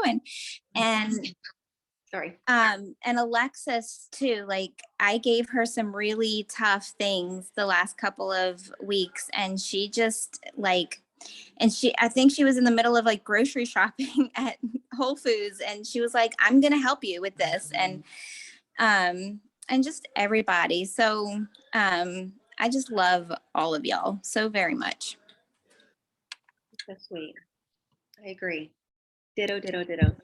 doing? And sorry. And Alexis too, like I gave her some really tough things the last couple of weeks, and she just like, and I think she was in the middle of like grocery shopping at Whole Foods, and she was like, I'm going to help you with this. And just everybody. So, I just love all of y'all so very much. That's sweet. I agree. Ditto, ditto, ditto.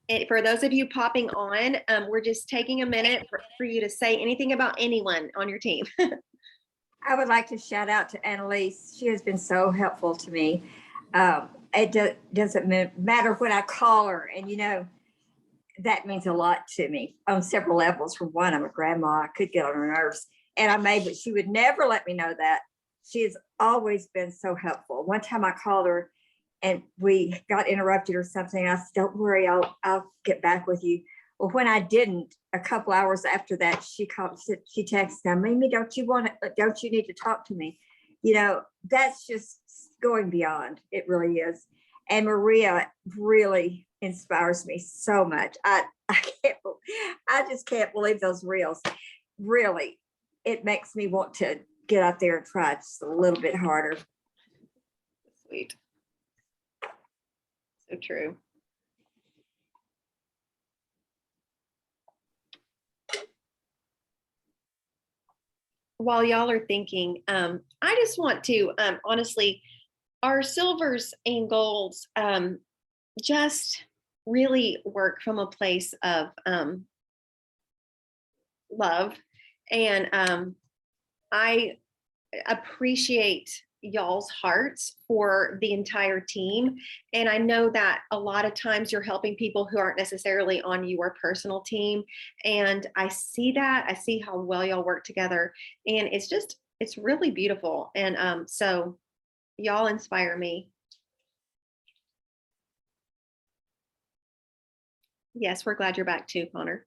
And for those of you popping on, we're just taking a minute for you to say anything about anyone on your team. I would like to shout out to Annalise. She has been so helpful to me. It doesn't matter what I call her. And, you know, that means a lot to me on several levels. For one, I'm a grandma. I could get on her nerves. And I may, but she would never let me know that. She has always been so helpful. One time I called her and we got interrupted or something. I said, don't worry, I'll get back with you. Well, when I didn't, a couple hours after that, she texted me, Mimi, don't you need to talk to me? You know, that's just going beyond. It really is. And Maria really inspires me so much. I just can't believe those reels. Really, it makes me want to get out there and try just a little bit harder. Sweet. So true. While y'all are thinking, I just want to, honestly, our silvers and golds just really work from a place of love. And I appreciate y'all's hearts for the entire team. And I know that a lot of times you're helping people who aren't necessarily on your personal team. And I see that, I see how well y'all work together. And it's really beautiful. And so y'all inspire me. Yes, we're glad you're back too, Connor.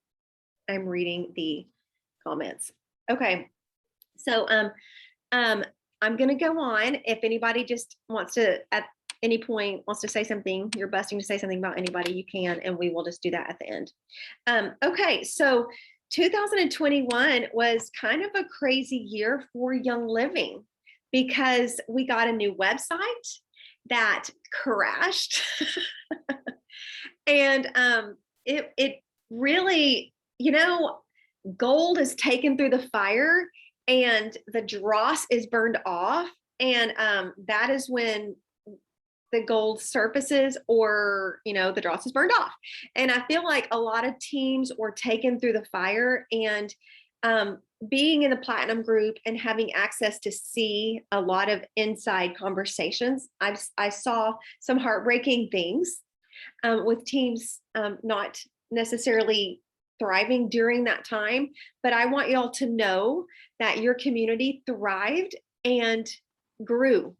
I'm reading the comments. Okay. So I'm going to go on. If anybody just wants to, at any point, wants to say something, you're busting to say something about anybody, you can, and we will just do that at the end. Okay, so 2021 was kind of a crazy year for Young Living because we got a new website that crashed. And it really, you know, gold is taken through the fire and the dross is burned off. And that is when the gold surfaces, or, you know, the dross is burned off. And I feel like a lot of teams were taken through the fire, and being in the platinum group and having access to see a lot of inside conversations, I saw some heartbreaking things with teams not necessarily thriving during that time. But I want y'all to know that your community thrived and grew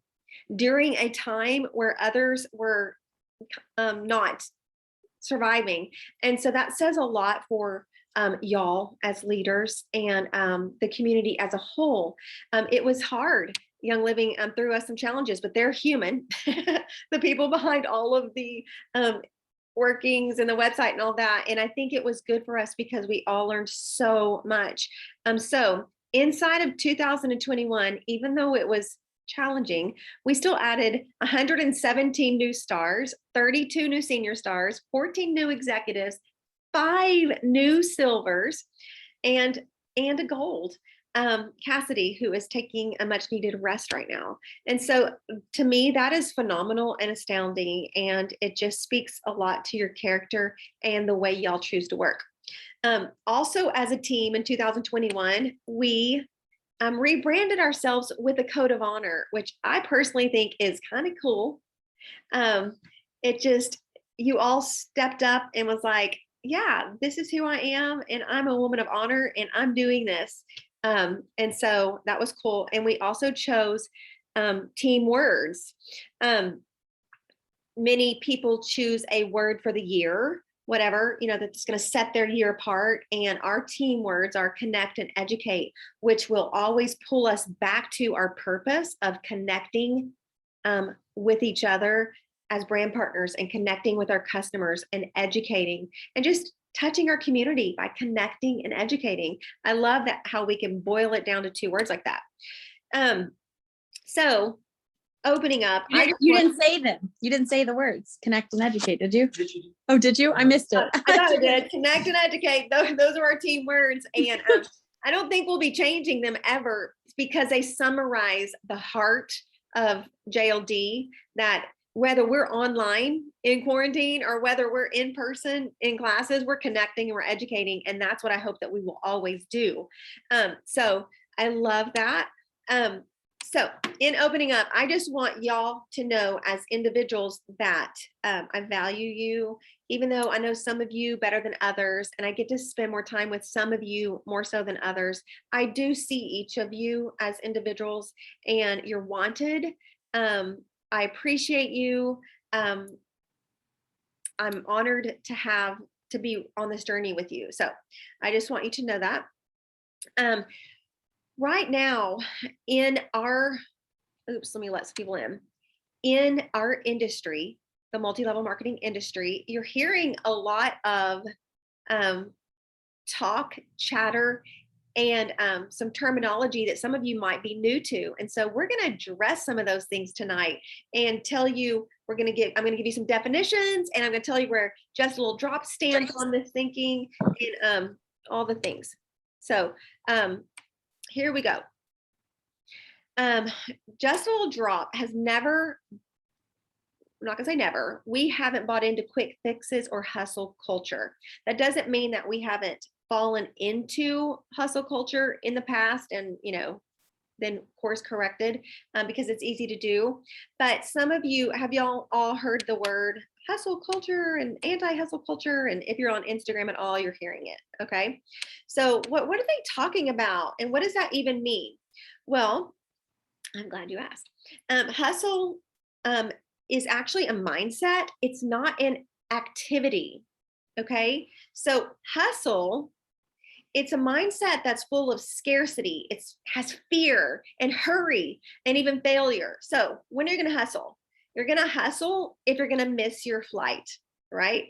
during a time where others were not surviving. And so that says a lot for y'all as leaders and the community as a whole. It was hard. Young Living threw us some challenges, but they're human. The people behind all of the workings and the website and all that. And I think it was good for us because we all learned so much. So inside of 2021, even though it was challenging, we still added 117 new stars, 32 new senior stars, 14 new executives, 5 new silvers, and a gold. Cassidy, who is taking a much needed rest right now. And so to me, that is phenomenal and astounding. And it just speaks a lot to your character and the way y'all choose to work. Also, as a team in 2021, we rebranded ourselves with a code of honor, which I personally think is kind of cool. You all stepped up and was like, yeah, this is who I am. And I'm a woman of honor and I'm doing this. And so that was cool. And we also chose team words. Many people choose a word for the year. whatever, that's going to set their year apart. And our team words are connect and educate, which will always pull us back to our purpose of connecting with each other as brand partners and connecting with our customers and educating and just touching our community by connecting and educating. I love that how we can boil it down to 2 words like that. So opening up. You didn't say them. You didn't say the words connect and educate, did you? Oh, did you? I missed it. I thought I did. Connect and educate. Those are our team words. And I don't think we'll be changing them ever because they summarize the heart of JLD, that whether we're online in quarantine or whether we're in person in classes, we're connecting and we're educating. And that's what I hope that we will always do. So I love that. So in opening up, I just want y'all to know as individuals that I value you, even though I know some of you better than others, and I get to spend more time with some of you more so than others. I do see each of you as individuals and you're wanted. I appreciate you. I'm honored to be on this journey with you. So I just want you to know that. Right now in our, let me let some people in our industry, the multi-level marketing industry, you're hearing a lot of talk, chatter, and some terminology that some of you might be new to. And so we're going to address some of those things tonight and tell you, I'm going to give you some definitions, and I'm going to tell you where just a little drop stands on this thinking and all the things. So here we go. Just a little drop has never, I'm not gonna say never, we haven't bought into quick fixes or hustle culture. That doesn't mean that we haven't fallen into hustle culture in the past and, then course corrected because it's easy to do. But some of you, have y'all all heard the word hustle culture and anti-hustle culture? And if you're on Instagram at all, you're hearing it. Okay. So what are they talking about? And what does that even mean? Well, I'm glad you asked. Hustle is actually a mindset. It's not an activity. Okay. So hustle, it's a mindset that's full of scarcity. It has fear and hurry and even failure. So when are you going to hustle? You're going to hustle if you're going to miss your flight, right?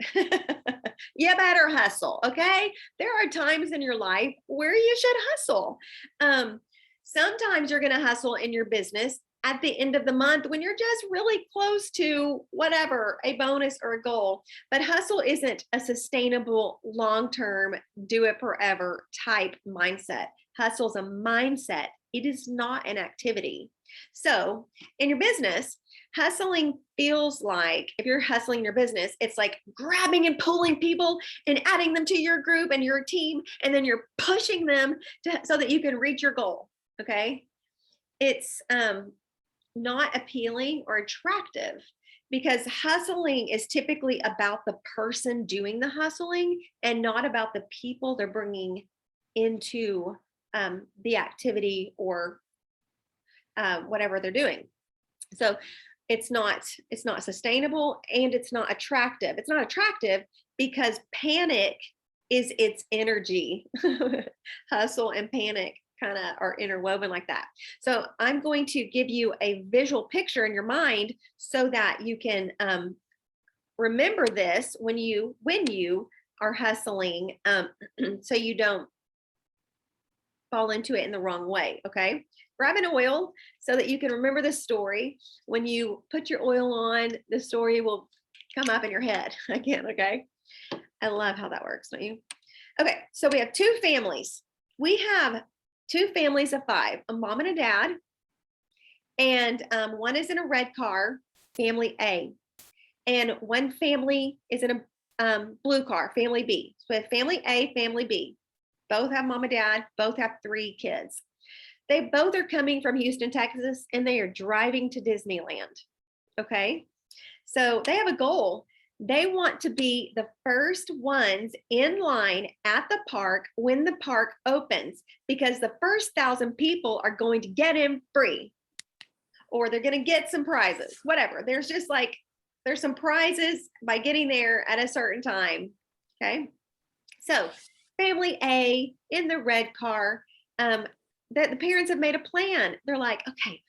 You better hustle, okay? There are times in your life where you should hustle. Sometimes you're going to hustle in your business at the end of the month when you're just really close to whatever, a bonus or a goal. But hustle isn't a sustainable, long-term, do it forever type mindset. Hustle is a mindset. It is not an activity. So in your business, hustling feels like, if you're hustling your business, it's like grabbing and pulling people and adding them to your group and your team, and then you're pushing them so that you can reach your goal. Okay. It's not appealing or attractive because hustling is typically about the person doing the hustling and not about the people they're bringing into the activity or whatever they're doing. So it's not sustainable and it's not attractive. It's not attractive because panic is its energy. Hustle and panic kind of are interwoven like that. So I'm going to give you a visual picture in your mind so that you can remember this when you are hustling, so you don't fall into it in the wrong way. Okay. Grab an oil so that you can remember the story. When you put your oil on, the story will come up in your head again. Okay. I love how that works, don't you? Okay. So we have 2 families. We have 2 families of 5, a mom and a dad, and one is in a red car, family A, and one family is in a blue car, family B. So we have family A, family B. Both have mom and dad, both have 3 kids. They both are coming from Houston, Texas, and they are driving to Disneyland. Okay. So they have a goal. They want to be the first ones in line at the park when the park opens, because the first 1,000 people are going to get in free, or they're going to get some prizes, whatever. There's some prizes by getting there at a certain time Okay. So family A in the red car, the parents have made a plan. They're like, okay,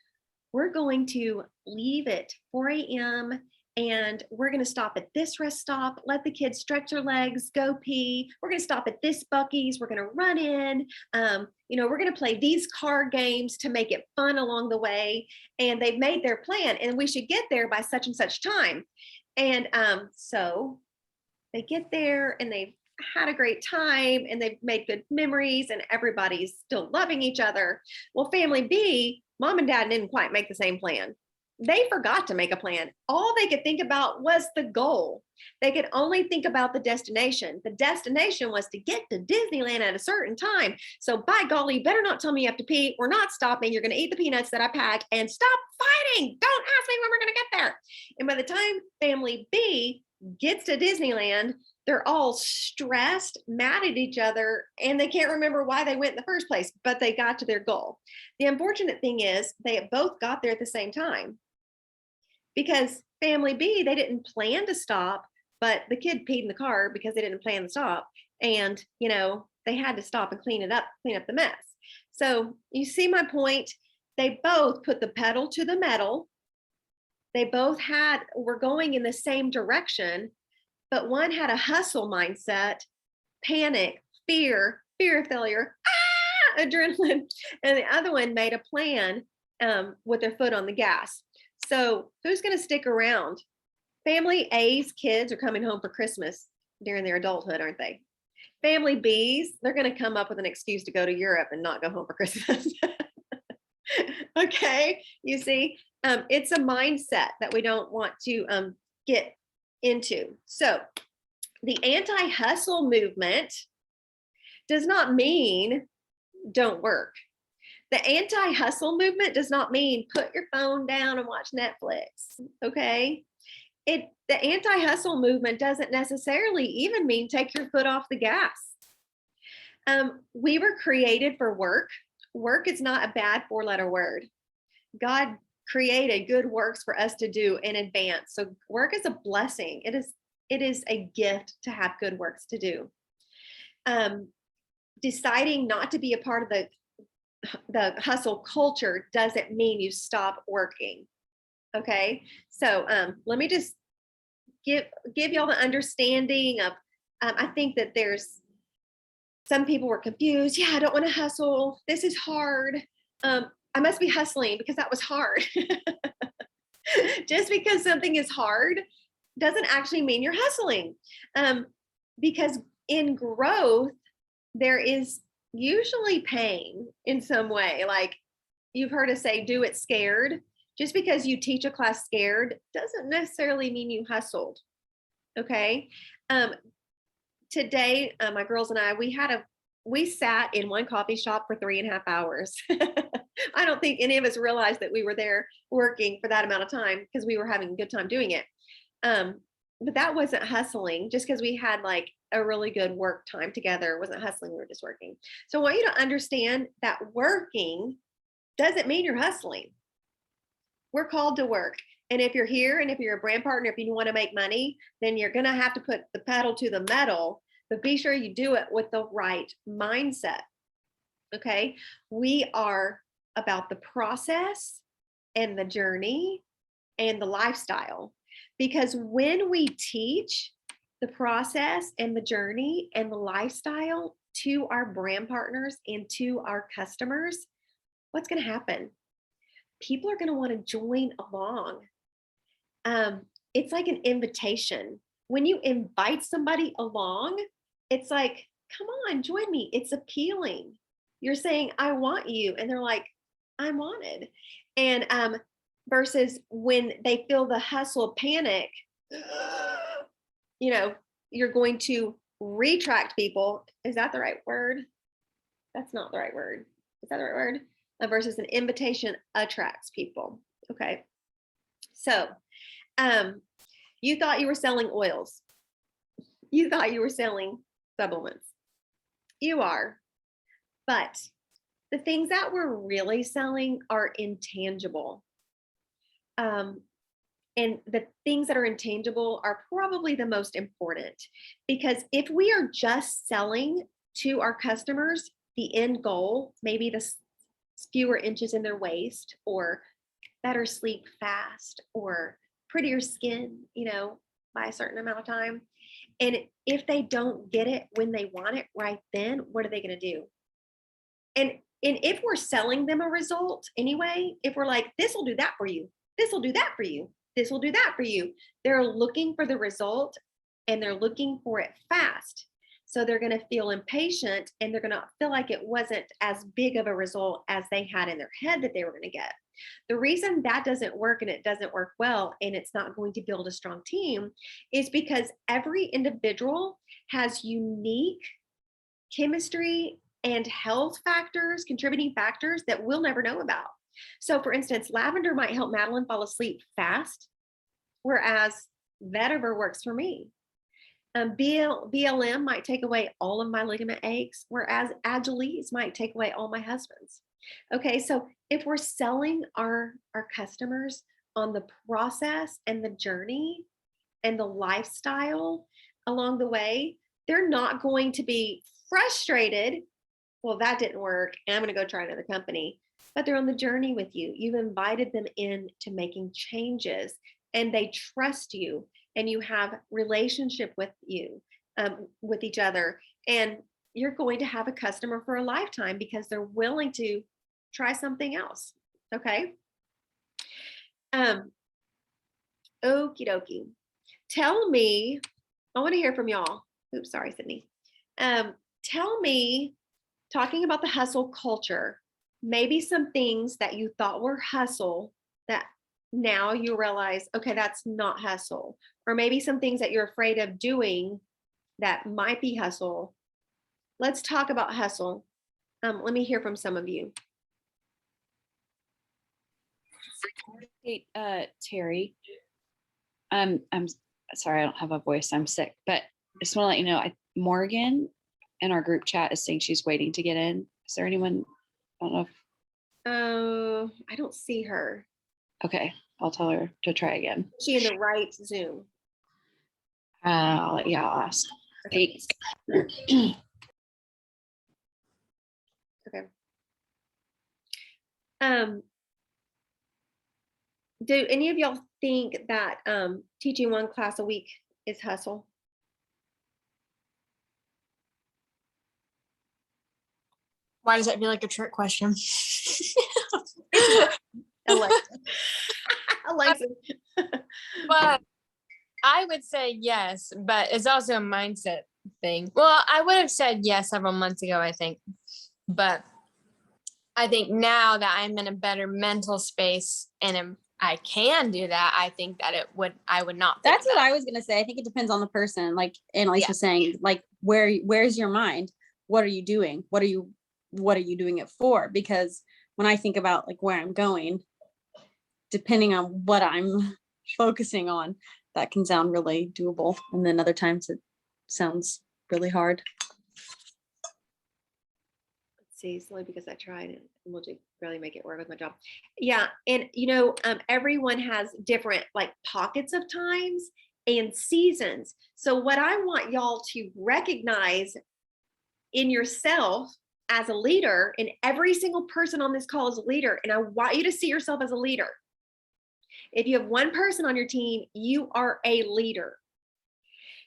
we're going to leave at 4 a.m. and we're going to stop at this rest stop, let the kids stretch their legs, go pee. We're going to stop at this Buc-ee's. We're going to run in. We're going to play these card games to make it fun along the way. And they've made their plan and we should get there by such and such time. And so they get there and they've had a great time and they've made good memories and everybody's still loving each other. Well, family B, mom and dad didn't quite make the same plan. They forgot to make a plan. All they could think about was the goal. They could only think about the destination. The destination was to get to Disneyland at a certain time. So by golly, you better not tell me you have to pee. We're not stopping. You're going to eat the peanuts that I packed and stop fighting. Don't ask me when we're going to get there. And by the time family B gets to Disneyland, they're all stressed, mad at each other, and they can't remember why they went in the first place, but they got to their goal. The unfortunate thing is they both got there at the same time because family B, they didn't plan to stop, but the kid peed in the car because they didn't plan to stop. And, they had to stop and clean up the mess. So you see my point? They both put the pedal to the metal. They both were going in the same direction, but one had a hustle mindset, panic, fear of failure, adrenaline, and the other one made a plan with their foot on the gas. So who's going to stick around? Family A's kids are coming home for Christmas during their adulthood, aren't they? Family B's, they're going to come up with an excuse to go to Europe and not go home for Christmas. Okay, you see, it's a mindset that we don't want to get into. So the anti-hustle movement does not mean don't work. The anti-hustle movement does not mean put your phone down and watch Netflix. Okay. The anti-hustle movement doesn't necessarily even mean take your foot off the gas. We were created for work. Work is not a bad 4-letter word. God created good works for us to do in advance. So work is a blessing. It is a gift to have good works to do. Deciding not to be a part of the hustle culture doesn't mean you stop working. Okay. So let me just give y'all the understanding of, I think that there's some people were confused. Yeah, I don't want to hustle. This is hard. I must be hustling because that was hard. Just because something is hard doesn't actually mean you're hustling. Because in growth, there is usually pain in some way. Like you've heard us say, do it scared. Just because you teach a class scared doesn't necessarily mean you hustled. Okay. Today, my girls and I, we sat in one coffee shop for 3.5 hours. I don't think any of us realized that we were there working for that amount of time because we were having a good time doing it. But that wasn't hustling. Just because we had like a really good work time together wasn't hustling. We were just working. So I want you to understand that working doesn't mean you're hustling. We're called to work. And if you're here and if you're a brand partner, if you want to make money, then you're going to have to put the pedal to the metal, but be sure you do it with the right mindset. Okay. We are about the process and the journey and the lifestyle, because when we teach the process and the journey and the lifestyle to our brand partners and to our customers, what's going to happen? People are going to want to join along. It's like an invitation. When you invite somebody along, it's like, come on, join me. It's appealing. You're saying, I want you. And they're like, I'm wanted. And versus when they feel the hustle panic, you're going to retract people. Is that the right word? That's not the right word. Is that the right word? Versus an invitation attracts people. Okay. So you thought you were selling oils. You thought you were selling supplements. You are. But the things that we're really selling are intangible. And the things that are intangible are probably the most important, because if we are just selling to our customers the end goal, maybe the fewer inches in their waist, or better sleep fast, or prettier skin, by a certain amount of time. And if they don't get it when they want it right then, what are they going to do? And if we're selling them a result anyway, if we're like, this will do that for you, this will do that for you, this will do that for you, they're looking for the result, and they're looking for it fast. So they're going to feel impatient, and they're going to feel like it wasn't as big of a result as they had in their head that they were going to get. The reason that doesn't work, and it doesn't work well, and it's not going to build a strong team, is because every individual has unique chemistry and health factors, contributing factors that we'll never know about. So for instance, lavender might help Madeline fall asleep fast, whereas vetiver works for me. BLM might take away all of my ligament aches, whereas Agilese might take away all my husband's. Okay, so if we're selling our customers on the process and the journey and the lifestyle along the way, they're not going to be frustrated. Well, that didn't work, and I'm going to go try another company. But they're on the journey with you. You've invited them into making changes, and they trust you, and you have relationship with you, with each other, and you're going to have a customer for a lifetime because they're willing to try something else. Okay. Okie dokie. Tell me, I want to hear from y'all. Oops, sorry, Sydney. Tell me, talking about the hustle culture, maybe some things that you thought were hustle that now you realize, okay, that's not hustle. Or maybe some things that you're afraid of doing that might be hustle. Let's talk about hustle. Let me hear from some of you. Hey, Terry. I'm sorry, I don't have a voice. I'm sick, but I just want to let you know, Morgan in our group chat is saying she's waiting to get in. Is there anyone? I don't know if. I don't see her. Okay, I'll tell her to try again. Is she in the right Zoom? I'll ask. Okay. Okay. Do any of y'all think that teaching one class a week is hustle? Why does that feel like a trick question? Alexa. But I would say yes, but it's also a mindset thing. Well, I would have said yes several months ago, I think. But I think now that I'm in a better mental space and I can do that, I think that I would not. That's what I was gonna say. I think it depends on the person. Like Annalise was saying, like where's your mind? What are you doing? What are you doing it for? Because when I think about like where I'm going, depending on what I'm focusing on, that can sound really doable. And then other times it sounds really hard. Let's see, slowly because I tried it and we'll really make it work with my job. Yeah. And everyone has different like pockets of times and seasons. So what I want y'all to recognize in yourself as a leader, and every single person on this call is a leader, and I want you to see yourself as a leader. If you have one person on your team, you are a leader.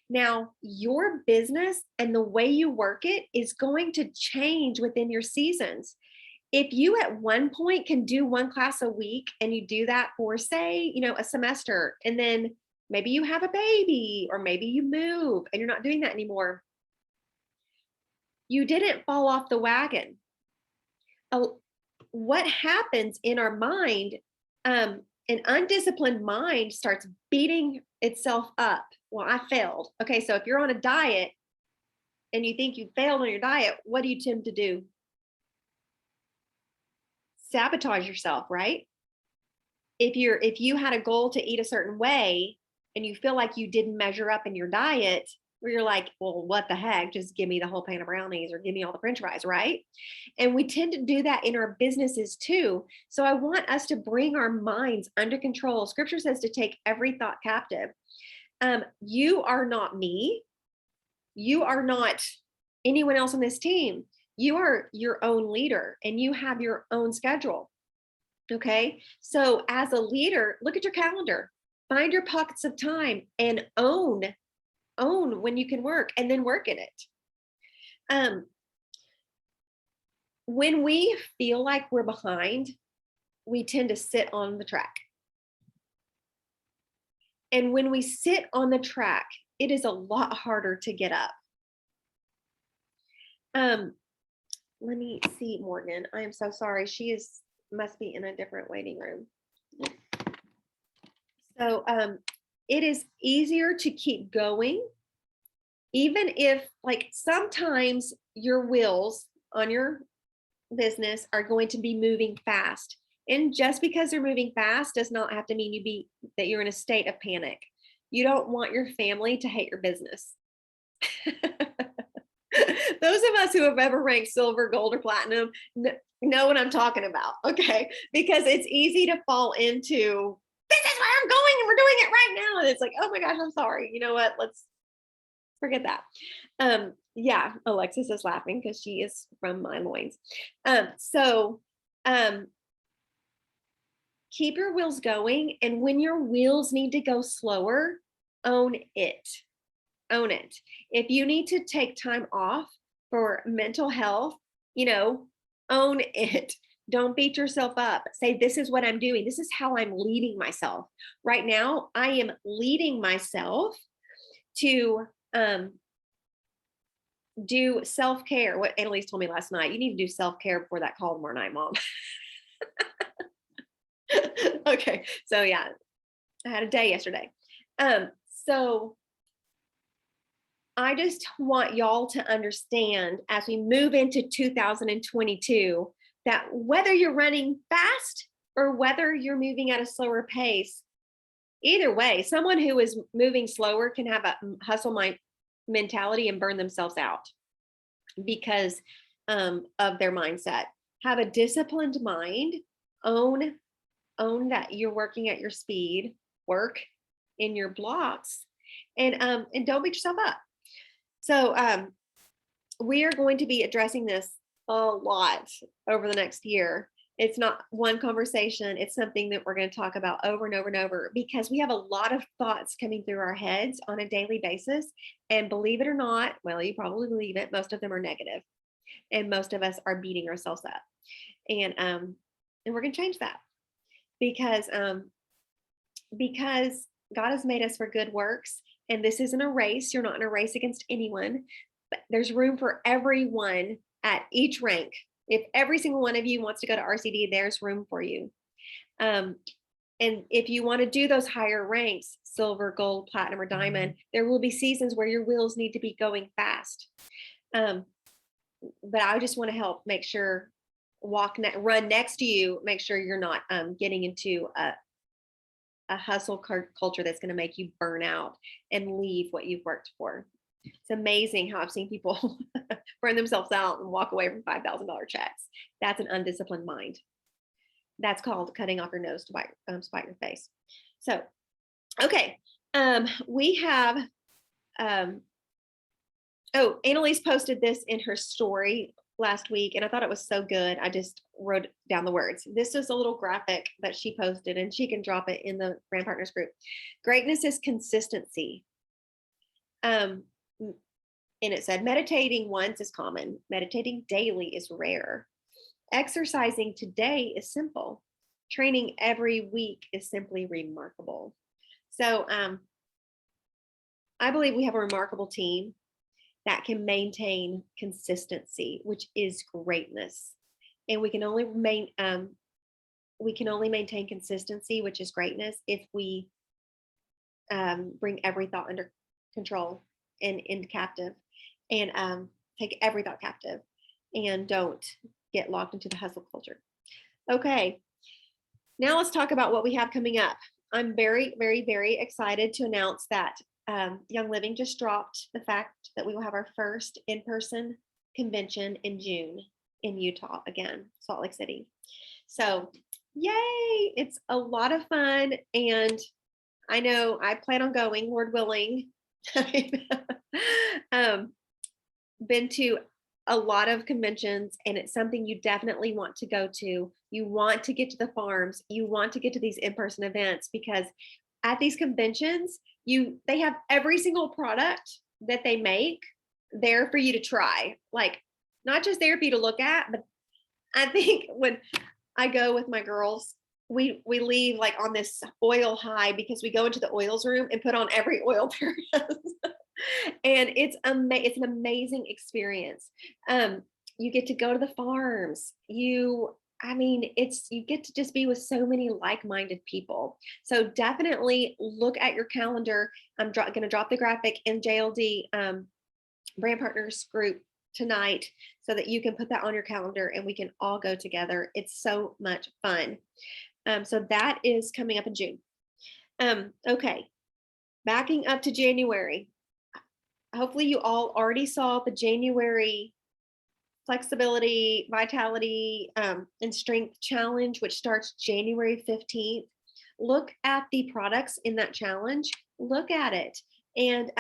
Now, your business and the way you work it is going to change within your seasons. If you at one point can do one class a week and you do that for, say, a semester, and then maybe you have a baby or maybe you move and you're not doing that anymore, you didn't fall off the wagon. What happens in our mind, an undisciplined mind starts beating itself up. Well, I failed. Okay, so if you're on a diet and you think you failed on your diet, what do you tend to do? Sabotage yourself, right? If you had a goal to eat a certain way and you feel like you didn't measure up in your diet, where you're like, well, what the heck? Just give me the whole pan of brownies or give me all the French fries, right? And we tend to do that in our businesses too. So I want us to bring our minds under control. Scripture says to take every thought captive. You are not me. You are not anyone else on this team. You are your own leader and you have your own schedule. Okay. So as a leader, look at your calendar, find your pockets of time and own when you can work and then work in it. When we feel like we're behind, we tend to sit on the track. And when we sit on the track, it is a lot harder to get up. Let me see, Morgan. I am so sorry. She must be in a different waiting room. So it is easier to keep going, even if like sometimes your wheels on your business are going to be moving fast. And just because they're moving fast does not have to mean that you're in a state of panic. You don't want your family to hate your business. Those of us who have ever ranked silver, gold, or platinum know what I'm talking about, okay? Because it's easy to fall into, this is where I'm going and we're doing it right now. And it's like, oh my gosh, I'm sorry. You know what? Let's forget that. Yeah, Alexis is laughing because she is from my loins. Keep your wheels going. And when your wheels need to go slower, own it. Own it. If you need to take time off for mental health, own it. Don't beat yourself up. Say, this is what I'm doing. This is how I'm leading myself. Right now, I am leading myself to do self-care. What Annalise told me last night, you need to do self-care before that call tomorrow night, Mom. Okay. So yeah, I had a day yesterday. So I just want y'all to understand as we move into 2022, that whether you're running fast or whether you're moving at a slower pace, either way, someone who is moving slower can have a hustle mentality and burn themselves out because of their mindset. Have a disciplined mind, own that you're working at your speed, work in your blocks, and don't beat yourself up. So we are going to be addressing this a lot over the next year. It's not one conversation. It's something that we're going to talk about over and over and over because we have a lot of thoughts coming through our heads on a daily basis. And believe it or not, well, you probably believe it, most of them are negative. And most of us are beating ourselves up. And we're going to change that because God has made us for good works. And this isn't a race. You're not in a race against anyone, but there's room for everyone at each rank. If every single one of you wants to go to RCD, there's room for you. And if you want to do those higher ranks, silver, gold, platinum, or diamond, there will be seasons where your wheels need to be going fast. But I just want to help make sure, run next to you, make sure you're not getting into a hustle culture that's going to make you burn out and leave what you've worked for. It's amazing how I've seen people burn themselves out and walk away from $5,000 checks. That's an undisciplined mind. That's called cutting off your nose to spite your face. So, okay. We have, Annalise posted this in her story last week, and I thought it was so good. I just wrote down the words. This is a little graphic that she posted, and she can drop it in the Brand Partners group. Greatness is consistency. And it said, meditating once is common. Meditating daily is rare. Exercising today is simple. Training every week is simply remarkable. So I believe we have a remarkable team that can maintain consistency, which is greatness. And we can only maintain consistency, which is greatness, if we bring every thought under control and into captive, and take every thought captive, and don't get locked into the hustle culture. Okay, now let's talk about what we have coming up. I'm very, very, very excited to announce that Young Living just dropped the fact that we will have our first in-person convention in June in Utah again, Salt Lake City. So yay, it's a lot of fun. And I know I plan on going, Lord willing. Been to a lot of conventions, and it's something you definitely want to go to. You want to get to the farms. You want to get to these in-person events, because at these conventions, they have every single product that they make there for you to try. Like, not just there for you to look at, but I think when I go with my girls, we leave like on this oil high, because we go into the oils room and put on every oil there is. And it's an amazing experience. You get to go to the farms. You get to just be with so many like-minded people. So definitely look at your calendar. I'm going to drop the graphic in JLD Brand Partners group tonight, so that you can put that on your calendar and we can all go together. It's so much fun. So that is coming up in June. Okay, backing up to January. Hopefully you all already saw the January flexibility, vitality, and strength challenge, which starts January 15th. Look at the products in that challenge. Look at it. And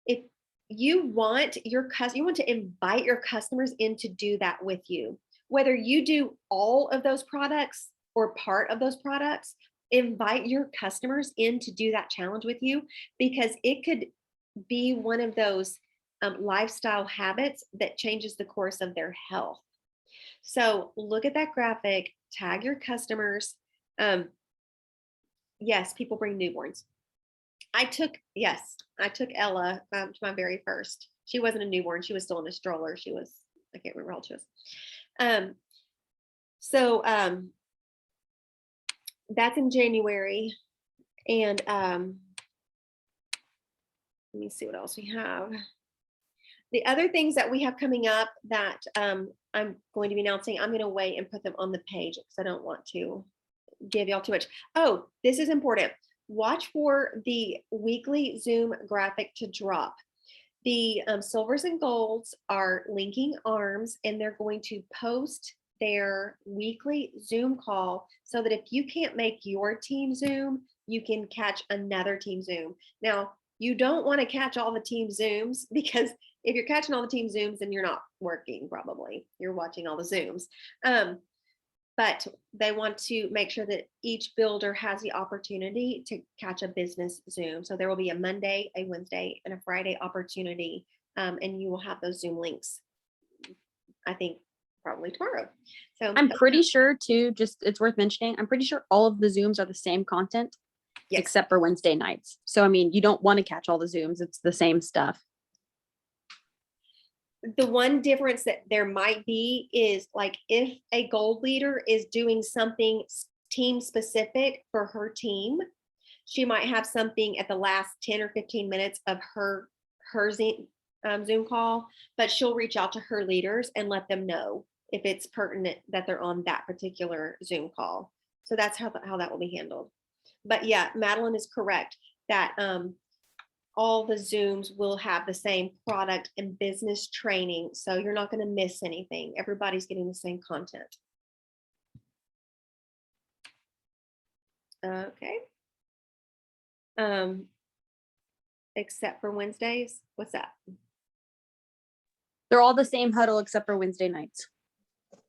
if you want you want to invite your customers in to do that with you, whether you do all of those products or part of those products, invite your customers in to do that challenge with you, because it could be one of those lifestyle habits that changes the course of their health. So look at that graphic, tag your customers. Yes, people bring newborns. I took Ella to my very first. She wasn't a newborn. She was still in a stroller. I can't remember how old she was. So that's in January. And let me see what else we have. The other things that we have coming up that I'm going to be announcing, I'm going to wait and put them on the page because I don't want to give y'all too much. Oh, this is important. Watch for the weekly Zoom graphic to drop. The silvers and golds are linking arms, and they're going to post their weekly Zoom call so that if you can't make your team Zoom, you can catch another team Zoom. Now, you don't want to catch all the team Zooms, because if you're catching all the team Zooms, then you're not working probably. You're watching all the Zooms. But they want to make sure that each builder has the opportunity to catch a business Zoom. So there will be a Monday, a Wednesday, and a Friday opportunity. And you will have those Zoom links, I think, probably tomorrow. So I'm pretty sure too, just it's worth mentioning, I'm pretty sure all of the Zooms are the same content, yes, except for Wednesday nights. So, I mean, you don't want to catch all the Zooms. It's the same stuff. The one difference that there might be is, like, if a gold leader is doing something team specific for her team, she might have something at the last 10 or 15 minutes of her Zoom call, but she'll reach out to her leaders and let them know if it's pertinent that they're on that particular Zoom call. So that's how that will be handled. But yeah, Madeline is correct that all the Zooms will have the same product and business training. So you're not going to miss anything. Everybody's getting the same content. Okay. Except for Wednesdays. What's that? They're all the same huddle except for Wednesday nights.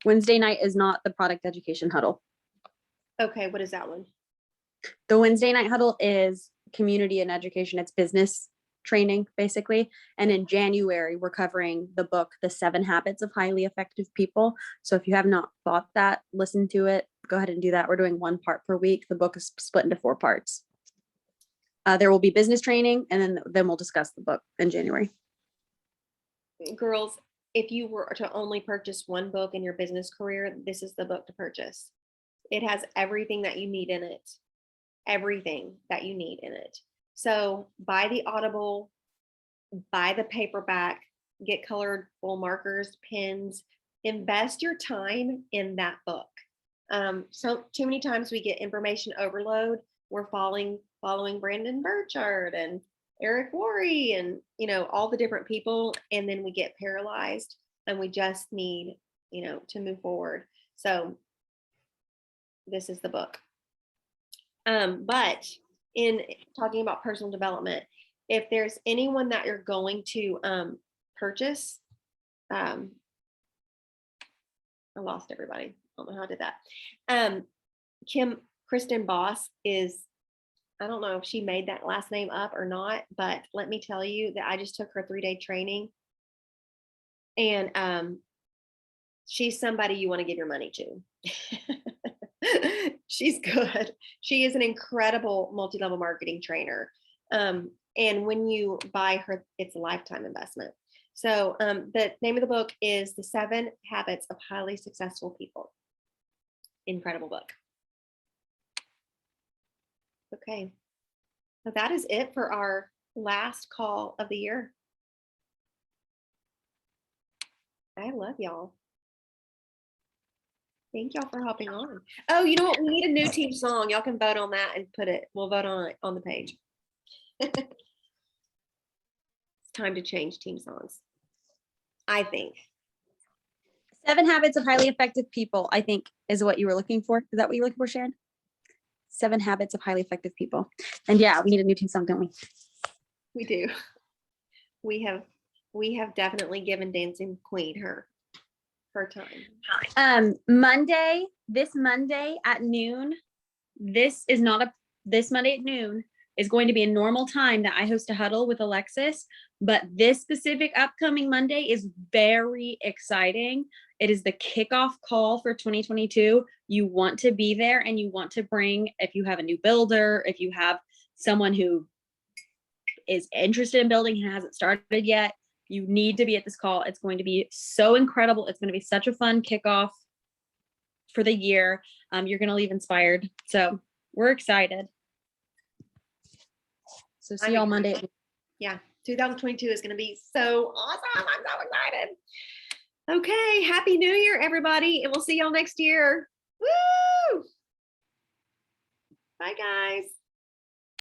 Wednesday night is not the product education huddle. Okay, what is that one? The Wednesday night huddle is community and education. It's business training, basically. And in January, we're covering the book, The 7 Habits of Highly Effective People. So if you have not bought that, listen to it, go ahead and do that. We're doing 1 part per week. The book is split into 4 parts. There will be business training, and then we'll discuss the book in January. Girls, if you were to only purchase 1 book in your business career, this is the book to purchase. It has everything that you need in it. Everything that you need in it. So buy the Audible, buy the paperback, get colorful markers, pens, invest your time in that book. So too many times we get information overload. We're following Brandon Burchard and Eric Worre and, all the different people. And then we get paralyzed and we just need, to move forward. So this is the book. But in talking about personal development, if there's anyone that you're going to purchase, I lost everybody. I don't know how I did that. Kristen Boss is, I don't know if she made that last name up or not, but let me tell you that I just took her 3-day training, and she's somebody you want to give your money to. She's good. She is an incredible multi-level marketing trainer. And when you buy her, it's a lifetime investment. So the name of the book is The 7 Habits of Highly Successful People. Incredible book. Okay. So that is it for our last call of the year. I love y'all. Thank y'all for hopping on. Oh, you know what? We need a new team song. Y'all can vote on that and put it. We'll vote on it on the page. It's time to change team songs, I think. 7 Habits of Highly Effective People, I think, is what you were looking for. Is that what you were looking for, Sharon? 7 Habits of Highly Effective People. And yeah, we need a new team song, don't we? We do. We have definitely given Dancing Queen her time. This Monday at noon, this Monday at noon is going to be a normal time that I host a huddle with Alexis, but this specific upcoming Monday is very exciting. It is the kickoff call for 2022. You want to be there, and you want to bring, if you have a new builder, if you have someone who is interested in building and hasn't started yet, you need to be at this call. It's going to be so incredible. It's going to be such a fun kickoff for the year. You're going to leave inspired. So we're excited. So see y'all Monday. Yeah, 2022 is going to be so awesome. I'm so excited. Okay, Happy New Year, everybody, and we'll see y'all next year. Woo! Bye, guys.